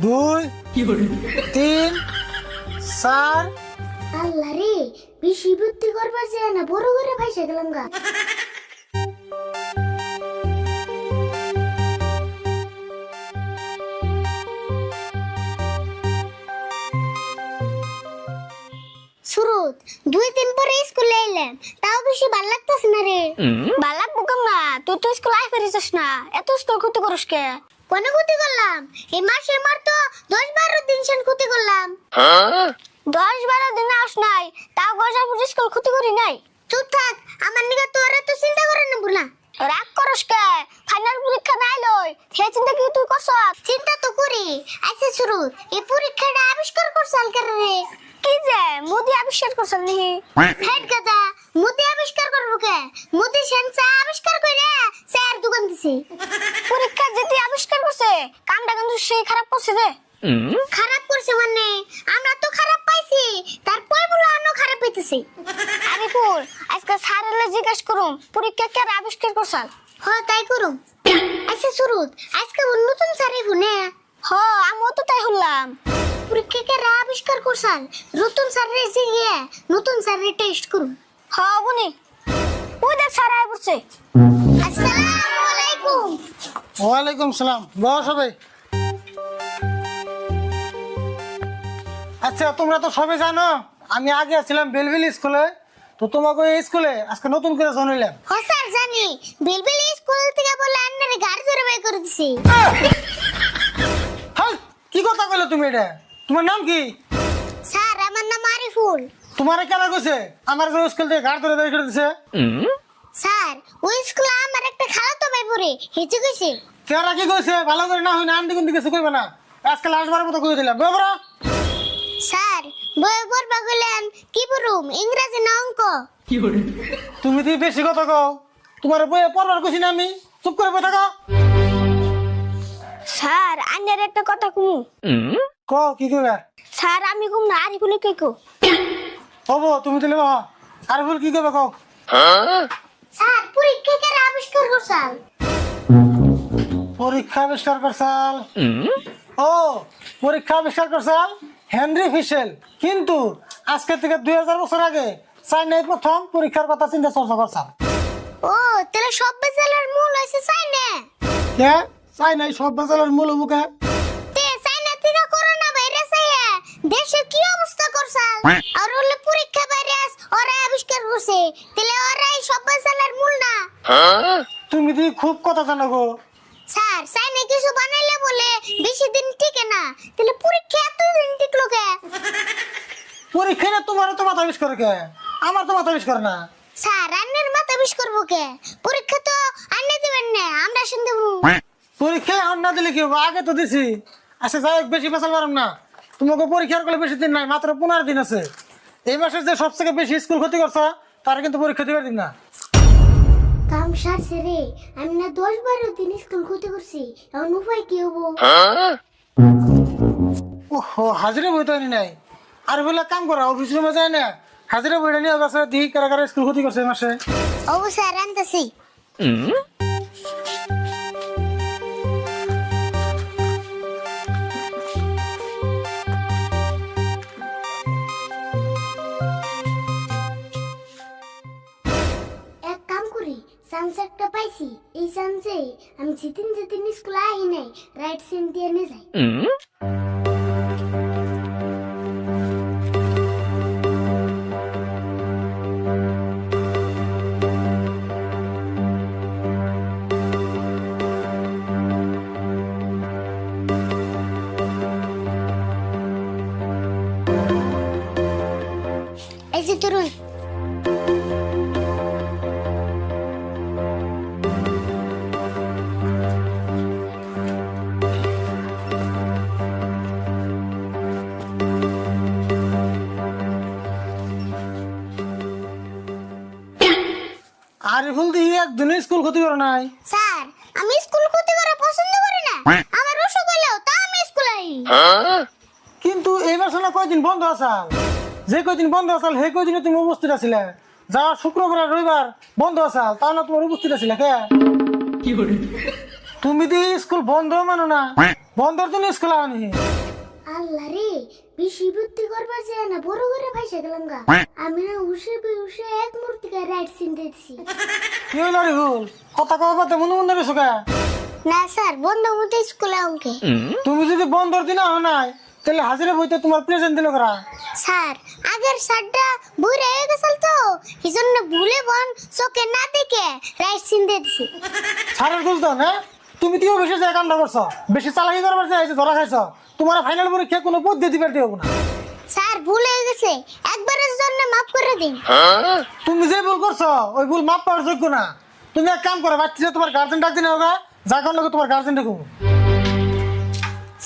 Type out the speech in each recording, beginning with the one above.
2 3 4 আল্লাহ রে, বেশি বুদ্ধি করবার যায় না, বড় করে ভাইসা গেলাম গা। সুরত 2 দিন পরে স্কুলে এলাম, তাও বেশি ভাল লাগতেছে না রে। ভাল লাগবো কেমনা? তুই তো স্কুল আই ফেরিস না, এত স্কুল ক্ষতি করিস কে? কোন ক্ষতি করলাম? এই মাসে মার তো 10-12 দিন সেন ক্ষতি করলাম। 10-12 দিন আস নাই, তাও গজার পুরো স্কুল ক্ষতি করি নাই। চুপ থাক, আমার নিগা তোর এত চিন্তা করে না বুলা। রাগ করস কে? ফাইনাল পরীক্ষা নাই লই, হে চিন্তা কি তুই করছ? চিন্তা তো করি। আচ্ছা শুরু, এই পরীক্ষাটা আবিষ্কার করছাল কেন রে? কি যে মোদি আবিষ্কার করছাল নি? হেড গাদা, মোদি আবিষ্কার করব কে? মোদি সেন্সা আবিষ্কার কইরা স্যার দোকান দিছে। পরীক্ষা যেতে আবিষ্কার করছে, কামটা কিন্তু সেই খারাপ করছে রে। খারাপ করছে মানে আমরা তো খারাপ পাইছি, তারপর বলো আনো খারাপ পাইতেছি। আরে ফুল, আজকে স্যারের জিজ্ঞাসা করুম পরীক্ষা কে আবিষ্কার করছাল? হ তাই করুম। আচ্ছা সুরুত, আজকে নতুন স্যারে ফোনে। হ আমিও তো তাই হলাম। পরীক্ষা কে আবিষ্কার করছাল, নতুন স্যারের জিগে নতুন স্যারের টেস্ট করুম। হ বুনি, ওই দেখ স্যার আই পড়ছে। আসসালামু আলাইকুম। ওয়ালাইকুম সালাম। বস সবাই। আচ্ছা তোমরা তো সবাই জানো আমি আগে ছিলাম বেলবেল স্কুলে, তো তোমাকে এই স্কুলে আজকে নতুন করে জানাইলাম। হ স্যার জানি, বেলবেলি স্কুল থেকে বলে আন্নারে গাড়ি ধরে বের করে দিছি। হাই, কি কথা কইলে তুমি? এটা তোমার নাম কি? স্যার আমার নাম আরিফুল। তোমারে কেন কইছে আমার স্কুল থেকে গাড়ি ধরে বের করে দিছে? স্যার ওই স্কুলে আমার একটা খালাতো ভাই পড়ে, হেঁচে গেছে। কেরা কি কইছে? ভালো করে না হয় না আন্টি কিন্তু কিছু কইবে না, আজকে লাস্ট বারের মতো কই দিলাম। বেবরা স্যার বই পড়বা গেলেন কি পড়ুম, ইংরেজি না অঙ্ক? তুমি তো বেশি কথা কও, তোমার বইয়ে পড়বার কইছি না আমি, চুপ করে বসে থাকো। স্যার আন্নার একটা কথা কমু। ক কি কইবা? স্যার আমি কম না, আরিফুল কে কো? হবো তুমি দিলে বাবা আর ভুল কি কইবা কও? স্যার পরীক্ষা কে আবিষ্কার করছাল? পরীক্ষা আবিষ্কার করছাল? ও পরীক্ষা আবিষ্কার করছাল হেনরি ফিশেল, কিন্তু আজকে থেকে 2000 বছর আগে চাইনায় প্রথম পরীক্ষার কথা চিন্তা চর্চা করছাল। ও তাহলে সব বেজালের মূল হইছে চাইনা। কে চাইনাই সব বাজারের মূল মুখে? তে চাইনা থেকে করোনা ভাইরাস আইয়া দেশে কি অবস্থা করছাল? আর হলে পরীক্ষা ভাইরাস ওরা আবিষ্কার করছে, তাহলে ওরাই সব বেজালের মূল না? তুমি তো খুব কথা জানো গো। স্যার চাইনা কিছু বানাইলে বলে বেশি দিন টিকে না, তাহলে পরীক্ষা এত দিন টিকলো কে? পরীক্ষা না তোমার তো মাথা বিষ করে কে? আমার তো মাথা বিষ করে না। স্যার আন্নের মাথা বিষ করবো কে? পরীক্ষা তো আন্নে দিবেন না, আমরা শুনতে পরীক্ষা আর না দিলে কি হবে? আগে তো দিছি। আচ্ছা যাই হোক, বেশি পেছাল পারম না। তোমাকে পরীক্ষার করলে বেশি দিন নাই, মাত্র 15 দিন আছে। এই মাসে যে সবথেকে বেশি স্কুল ক্ষতি করছো তারা কিন্তু পরীক্ষা দিবার দিন না। কাম সারছে রে, আমি না 10-12 দিন স্কুল ক্ষতি করছি, এখন উপায় কি হবো? ওহো, হাজিরা বইতে আনি নাই। আর বলে কাম করা, অফিস রুমে যায় না, হাজিরা বইটা নিয়ে যাচ্ছে, দিই কারা কারা স্কুল ক্ষতি করছে এই মাসে। ও স্যার আনতেছি। এক কাম করি, চান্স একটা পাইছি, এই চান্সে আমি যেদিন যেদিন স্কুলে আহি নাই রাইট সেন দিয়ে নিয়ে যাই। এই যে তরুণ, আরে ভুল দিয়ে একদিন স্কুল ক্ষতি করে নাই। স্যার আমি স্কুল ক্ষতি করা পছন্দ করি না, আমার অসুখ হলেও তা আমি স্কুলে আই। কিন্তু এইবার শোনা কয়দিন বন্ধ আসাল, যে কয়দিন বন্ধ আসাল সেই কয়দিনে তুমি উপস্থিত আছিলে। যাওয়ার শুক্রবার আর রবিবার বন্ধ আসাল, তাও না তোমার উপস্থিত আছিলে কে? তুমি তো স্কুল বন্ধ মানো না, বন্ধর দিন স্কুল আনি আল্লাহ রে, বেশি বুদ্ধি করবার যায় না, বড় করে ভাইসা গেলাম গা। আমি না উসে উসে এক মূর্তিকা রাইট সিন দিয়েছি। কি হইল আরিফুল, কথা কওয়া পাতে মনে মনে রেছো কে? না স্যার, বন্ধ মতো স্কুলে অঙ্কে। তুমি যদি বন্ধর দিন আহ নাই তাহলে হাজিরা বইতে তোমার প্রেজেন্ট দিল করা। স্যার, আগের স্যারটা বই রয়ে গেছিল তো, এই জন্য ভুলে বন চোখে না দেখে রাইট সিন দিয়েছি। স্যারের দোষ দাও না, তুমি দিও বেশি যায় কামটা করছো, বেশি চালাকি করবার চাইছো, ধরা খাইছো। তোমার ফাইনাল পরীক্ষা কোনো পদ্ধতি বের দেবো না। স্যার, ভুল হয়ে গেছে, একবারের জন্য মাফ করে দিন। তুমি যে ভুল করছো ওই ভুল মাপ পাওয়ার যোগ্য না। তুমি এক কাম করো, বাচ্চা তোমার গার্জেন ডাক দিনে হোগা, যা কারণ তোমার গার্জেন দেখো।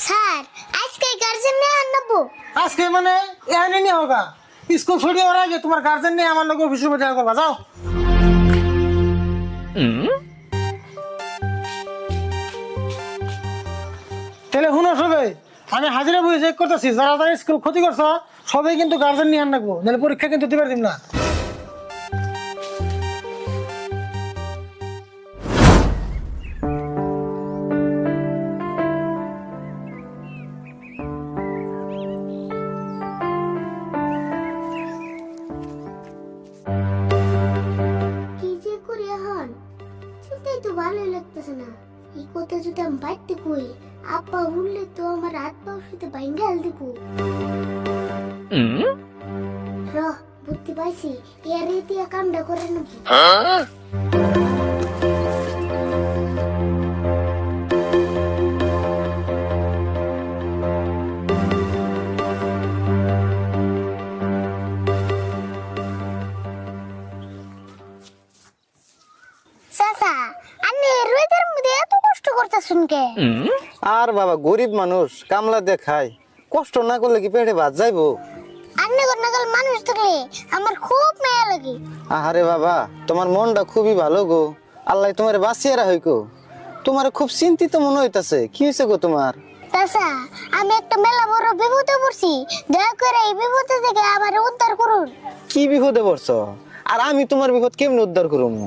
স্যার, আজকে গার্জেন নিয়ে আনবো। আজকে মানে এখানে নিয়ে হোগা, স্কুল ছুটি হওয়ার আগে তোমার গার্জেন নিয়ে আমার লোক অফিসের মধ্যে দেখা করবা, যাও। তাহলে শুনো সবাই, আমি হাজিরা বই চেক করতেছি, যারা যারা স্কুল ক্ষতি করছো সবাই কিন্তু গার্জেন নিয়ে আনবো, নাহলে পরীক্ষা কিন্তু দিবার দিন না। কি যে করি এখন, চিন্তাই তো ভালোই লাগতেছে না। এই কথা যদি আমি বাড়তে কই, আব্বা উঠলে তো আমার হাত পা শুতে ভাঙ্গাল দিব। বুদ্ধি পাইছি, এর দিয়া কামটা করে নাকি। চাচা, আপনি রোদের মধ্যে এত কষ্ট করতেছেন কে? আর বাবা গরিব মানুষ, কামলা দিয়ে খায়, কষ্ট না করলে কি পেটে ভাত যাইবো? আপনি নাগাল মানুষ দেখলে আমার খুব মায়া লাগে। আহারে বাবা, তোমার মনটা খুবই ভালো গো, আল্লাহ তোমার বাঁচিয়ে রাখো গো। তোমার খুব চিন্তিত মনে হইতাছে, কি হয়েছে গো তোমার? চাচা, আমি একটা মেলা বড় বিপদে পড়ছি, দয়া করে এই বিপদ থেকে আমার উদ্ধার করুন। কি বিপদে পড়ছো? আর আমি তোমার বিপদ কেমনে উদ্ধার করবো?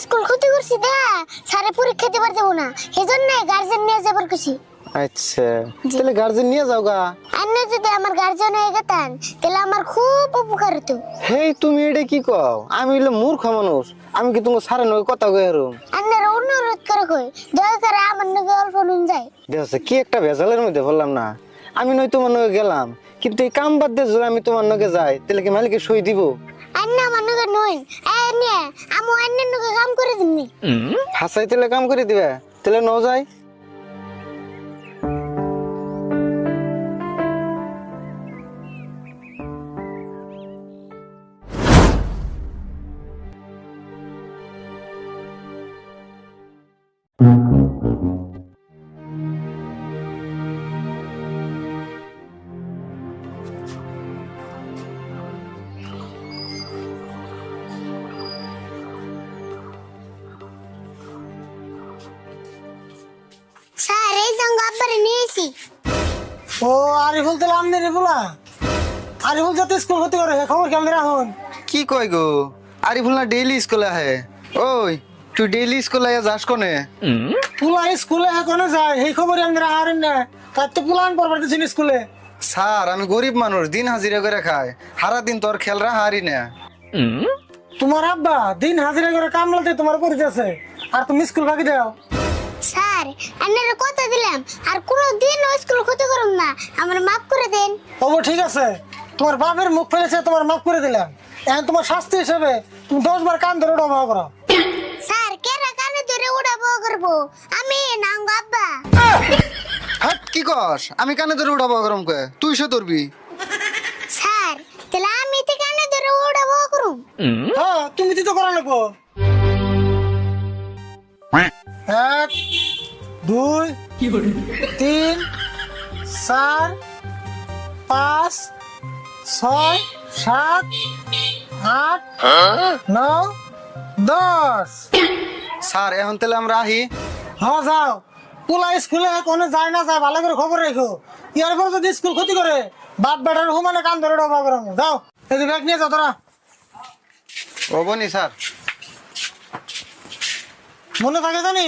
স্কুল ক্ষতি করছি দে, স্যারে পরীক্ষা দিবার দেবো না, সেজন্য গার্জেন নিয়ে যাবার খুশি। আচ্ছা, তাহলে গার্জেন নিয়ে যাও গা। আপনি যদি আমার গার্জেন হয়ে গেতেন তাহলে আমার খুব উপকার হতো। হেই, তুমি এটা কি কও? আমি হইলে মূর্খ মানুষ, আমি কি তোমার সারে নয় কথা কই হারুম? আপনারা অনুরোধ করে কই, দয়া করে আমার নাকি অল্প নুন যায়। দেখছো কি একটা ভেজালের মধ্যে বললাম না? আমি নয় তোমার নগে গেলাম, কিন্তু এই কাম বাদ দিয়ে যদি আমি তোমার নগে যাই তাহলে কি মালিকে সই দিব? আন্না আমার নাকি নইন, নিয়ে আমি অন্যের নাকি কাম করে দিমনি। হাসাই তাহলে কাম করে দিবে, তাহলে ন যাই। স্যার, এই জঙ্গ আব্বারে নিয়েছি। ও আরিফুল, তাহলে আমনে রে বলা, আরিফুল যাতে স্কুল ক্ষতি করে খবর কেমন রাখুন। কি কয় গো? আরিফুল না ডেইলি স্কুলে আহে? ওই তুই ডেইলি স্কুলে যাস কোনে? পুলা স্কুলে এখনো যায়, এই খবর আমরা হারেন না, তার তো পুলান পড়বার দিচ্ছেন স্কুলে। স্যার, আমি গরিব মানুষ, দিন হাজিরা করে খাই, সারা দিন তোর খেলরা হারি না। তোমার আব্বা দিন হাজিরা করে কামলাতে তোমার পরিচয়, আর তুমি স্কুল ফাঁকি দাও। স্যার, আপনারা কথা দিলাম আর কোনো দিন স্কুল ক্ষতি করুন না, আমার মাফ করে দেন। ও ঠিক আছে, তোমার বাপের মুখ ফেলেছে, তোমার মাফ করে দিলাম। এখন তোমার শাস্তি হিসেবে তুমি 10 বার কান ধরে ওটা ভালো করো। স্যার, কেরা কানে ধরে উড়াবো করবো? আমি নাম আব্বা। হ্যাঁ, কি কস? আমি কানে ধরে উঠাবো গরম কে? তুই সে ধরবি? স্যার, তাহলে আমি তো কানে ধরে উড়াবো করুম। হ্যাঁ, তুমি তো করা লাগবো। 1 2 3 4 5 6 7 8 9 10। স্যার, এখন তাহলে আমরা আহি। হ্যাঁ যাও, পুলা স্কুলে কোনো যায় না যায়, ভালো করে খবর রেখো। ইয়ার পর যদি স্কুল ক্ষতি করে বাপ বেটার হুমানে কান ধরে ডবা করো। যাও, এই যে ব্যাগ নিয়ে যাও তোরা। হবনি স্যার? মনে থাকে জানি।